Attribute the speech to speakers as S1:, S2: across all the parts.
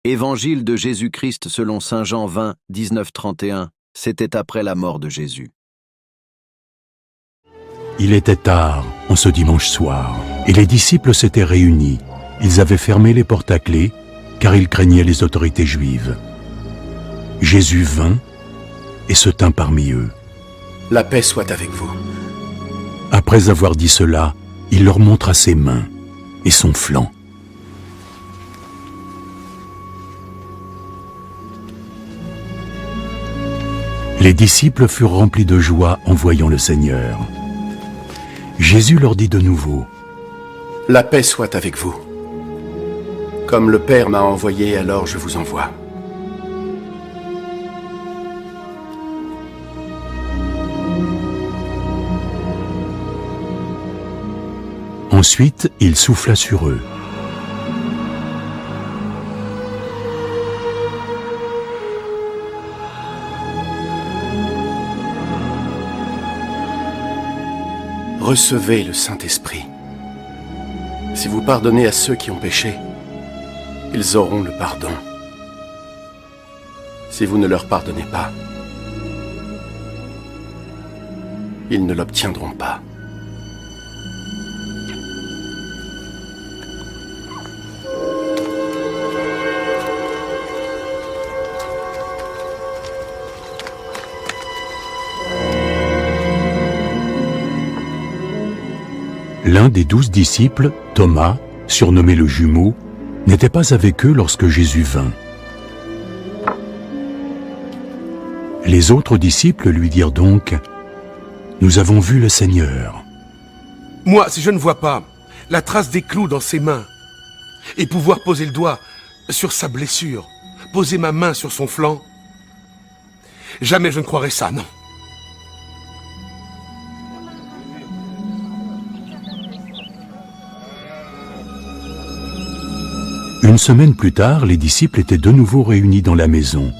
S1: Évangile de Jésus-Christ selon saint Jean 20, 19-31, c'était après la mort de Jésus.
S2: Il était tard, en ce dimanche soir, et les disciples s'étaient réunis. Ils avaient fermé les portes à clé, car ils craignaient les autorités juives. Jésus vint et se tint parmi eux.
S3: La paix soit avec vous.
S2: Après avoir dit cela, il leur montra ses mains et son flanc. Les disciples furent remplis de joie en voyant le Seigneur. Jésus leur dit de nouveau:
S3: La paix soit avec vous. Comme le Père m'a envoyé, alors je vous envoie.
S2: Ensuite, il souffla sur eux.
S3: Recevez le Saint-Esprit. Si vous pardonnez à ceux qui ont péché, ils auront le pardon. Si vous ne leur pardonnez pas, ils ne l'obtiendront pas.
S2: L'un des 12 disciples, Thomas, surnommé le jumeau, n'était pas avec eux lorsque Jésus vint. Les autres disciples lui dirent donc: Nous avons vu le Seigneur.
S4: Moi, si je ne vois pas la trace des clous dans ses mains, et pouvoir poser le doigt sur sa blessure, poser ma main sur son flanc, jamais je ne croirais ça, non.
S2: Une semaine plus tard, les disciples étaient de nouveau réunis dans la maison,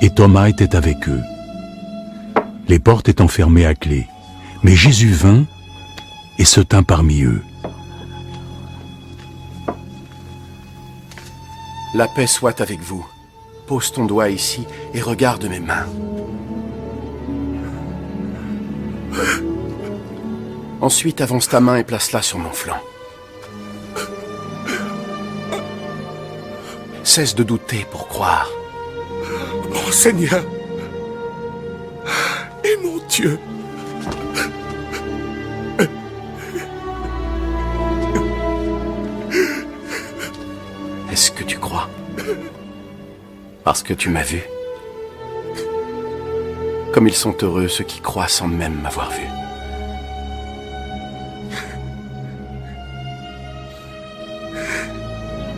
S2: et Thomas était avec eux. Les portes étant fermées à clé, mais Jésus vint et se tint parmi eux.
S3: La paix soit avec vous. Pose ton doigt ici et regarde mes mains. Ensuite, avance ta main et place-la sur mon flanc. Cesse de douter pour croire.
S4: Mon Seigneur et mon Dieu.
S3: Est-ce que tu crois? Parce que tu m'as vu. Comme ils sont heureux ceux qui croient sans même m'avoir vu.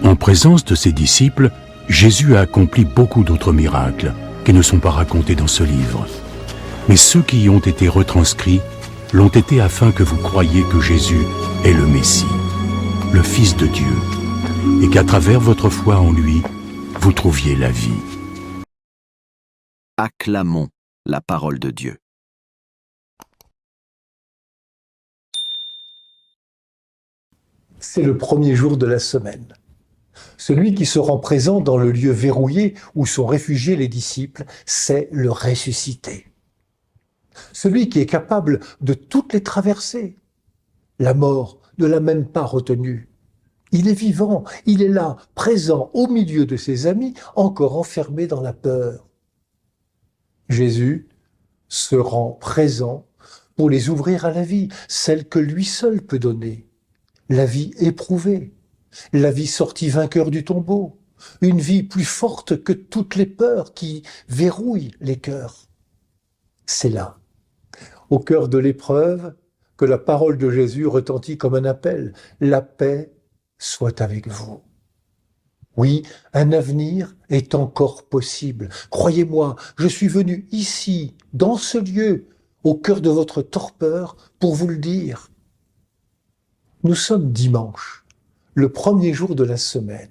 S2: En présence de ses disciples, Jésus a accompli beaucoup d'autres miracles qui ne sont pas racontés dans ce livre. Mais ceux qui y ont été retranscrits l'ont été afin que vous croyiez que Jésus est le Messie, le Fils de Dieu, et qu'à travers votre foi en lui, vous trouviez la vie.
S1: Acclamons la parole de Dieu.
S5: C'est le premier jour de la semaine. Celui qui se rend présent dans le lieu verrouillé où sont réfugiés les disciples, c'est le ressuscité. Celui qui est capable de toutes les traversées. La mort ne l'a même pas retenu. Il est vivant, il est là, présent au milieu de ses amis, encore enfermés dans la peur. Jésus se rend présent pour les ouvrir à la vie, celle que lui seul peut donner. La vie éprouvée, la vie sortie vainqueur du tombeau, une vie plus forte que toutes les peurs qui verrouillent les cœurs. C'est là, au cœur de l'épreuve, que la parole de Jésus retentit comme un appel. La paix soit avec vous. Oui, un avenir est encore possible. Croyez-moi, je suis venu ici, dans ce lieu, au cœur de votre torpeur, pour vous le dire. Nous sommes dimanche, le premier jour de la semaine.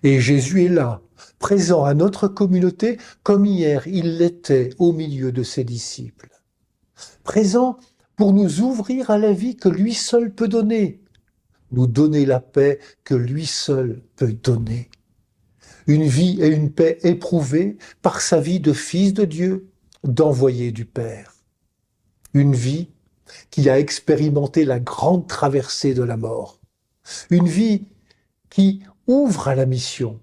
S5: Et Jésus est là, présent à notre communauté, comme hier il l'était au milieu de ses disciples. Présent pour nous ouvrir à la vie que lui seul peut donner, nous donner la paix que lui seul peut donner. une vie et une paix éprouvées par sa vie de fils de Dieu, d'envoyé du Père. Une vie qui a expérimenté la grande traversée de la mort. Une vie qui ouvre à la mission.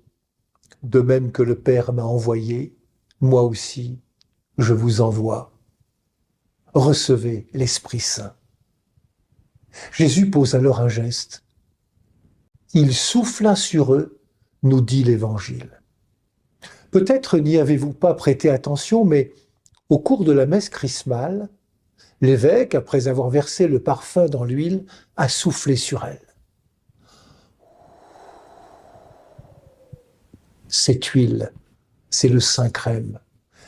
S5: De même que le Père m'a envoyé, moi aussi, je vous envoie. Recevez l'Esprit Saint. Jésus pose alors un geste. Il souffla sur eux, nous dit l'Évangile. Peut-être n'y avez-vous pas prêté attention, mais au cours de la messe chrismale, l'évêque, après avoir versé le parfum dans l'huile, a soufflé sur elle. Cette huile, c'est le Saint-Crème,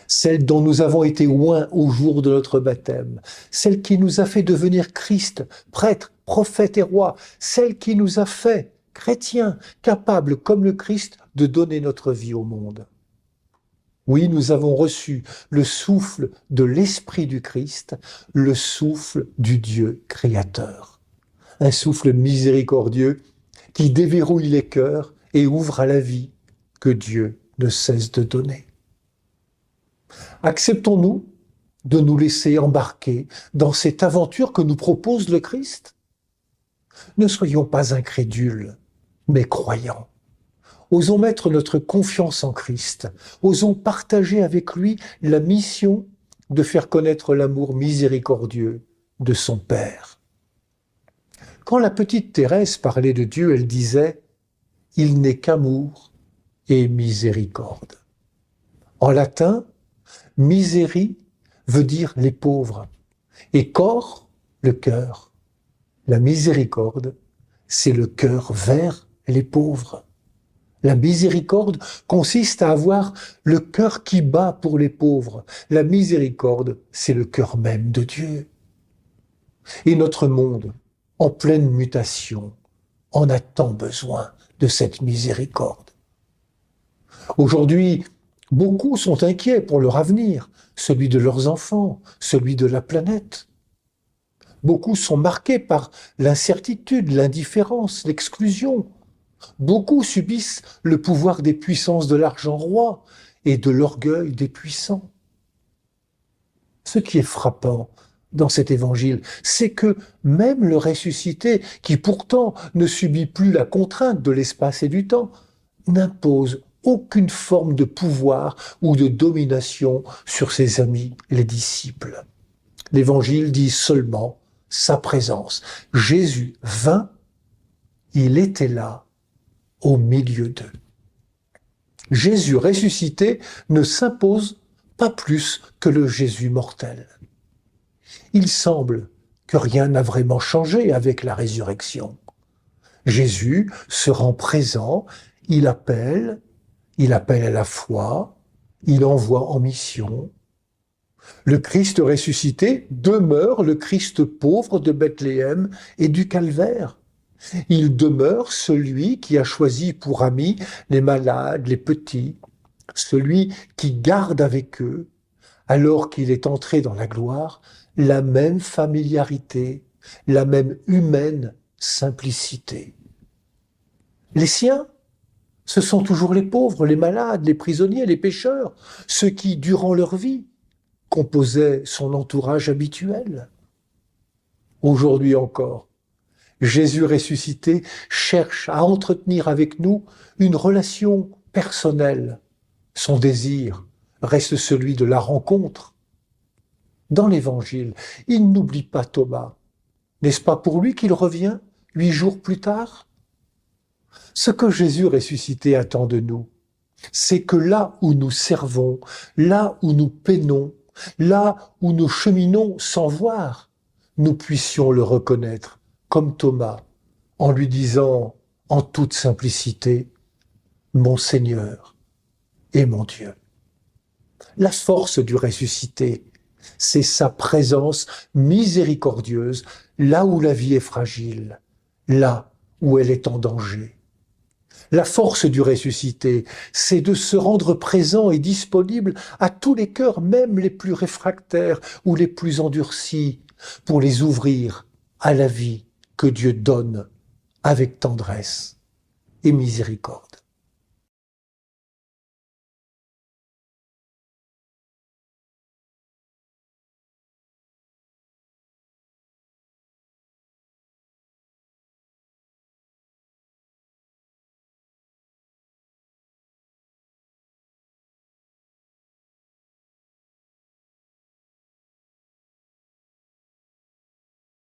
S5: celle dont nous avons été oints au jour de notre baptême, celle qui nous a fait devenir Christ, prêtre, prophète et roi, celle qui nous a fait chrétiens, capables, comme le Christ, de donner notre vie au monde. Oui, nous avons reçu le souffle de l'Esprit du Christ, le souffle du Dieu créateur. Un souffle miséricordieux qui déverrouille les cœurs et ouvre à la vie que Dieu ne cesse de donner. Acceptons-nous de nous laisser embarquer dans cette aventure que nous propose le Christ? Ne soyons pas incrédules, mais croyants. Osons mettre notre confiance en Christ. Osons partager avec lui la mission de faire connaître l'amour miséricordieux de son Père. Quand la petite Thérèse parlait de Dieu, elle disait « Il n'est qu'amour et miséricorde ». En latin, misérie veut dire les pauvres et cor, le cœur. La miséricorde, c'est le cœur vers les pauvres. La miséricorde consiste à avoir le cœur qui bat pour les pauvres. La miséricorde, c'est le cœur même de Dieu. Et notre monde, en pleine mutation, en a tant besoin de cette miséricorde. Aujourd'hui, beaucoup sont inquiets pour leur avenir, celui de leurs enfants, celui de la planète. Beaucoup sont marqués par l'incertitude, l'indifférence, l'exclusion. Beaucoup subissent le pouvoir des puissances de l'argent roi et de l'orgueil des puissants. Ce qui est frappant dans cet évangile, c'est que même le ressuscité, qui pourtant ne subit plus la contrainte de l'espace et du temps, n'impose aucune forme de pouvoir ou de domination sur ses amis, les disciples. L'évangile dit seulement sa présence. Jésus vint, il était là, au milieu d'eux. Jésus ressuscité ne s'impose pas plus que le Jésus mortel. Il semble que rien n'a vraiment changé avec la résurrection. Jésus se rend présent, il appelle à la foi, il envoie en mission. Le Christ ressuscité demeure le Christ pauvre de Bethléem et du Calvaire. Il demeure celui qui a choisi pour amis les malades, les petits, celui qui garde avec eux, alors qu'il est entré dans la gloire, la même familiarité, la même humaine simplicité. Les siens, ce sont toujours les pauvres, les malades, les prisonniers, les pécheurs, ceux qui, durant leur vie, composaient son entourage habituel. Aujourd'hui encore, Jésus ressuscité cherche à entretenir avec nous une relation personnelle. Son désir reste celui de la rencontre. Dans l'Évangile, il n'oublie pas Thomas. N'est-ce pas pour lui qu'il revient 8 jours plus tard? Ce que Jésus ressuscité attend de nous, c'est que là où nous servons, là où nous peinons, là où nous cheminons sans voir, nous puissions le reconnaître comme Thomas, en lui disant en toute simplicité, « Mon Seigneur et mon Dieu ». La force du ressuscité, c'est sa présence miséricordieuse là où la vie est fragile, là où elle est en danger. La force du ressuscité, c'est de se rendre présent et disponible à tous les cœurs, même les plus réfractaires ou les plus endurcis, pour les ouvrir à la vie que Dieu donne avec tendresse et miséricorde.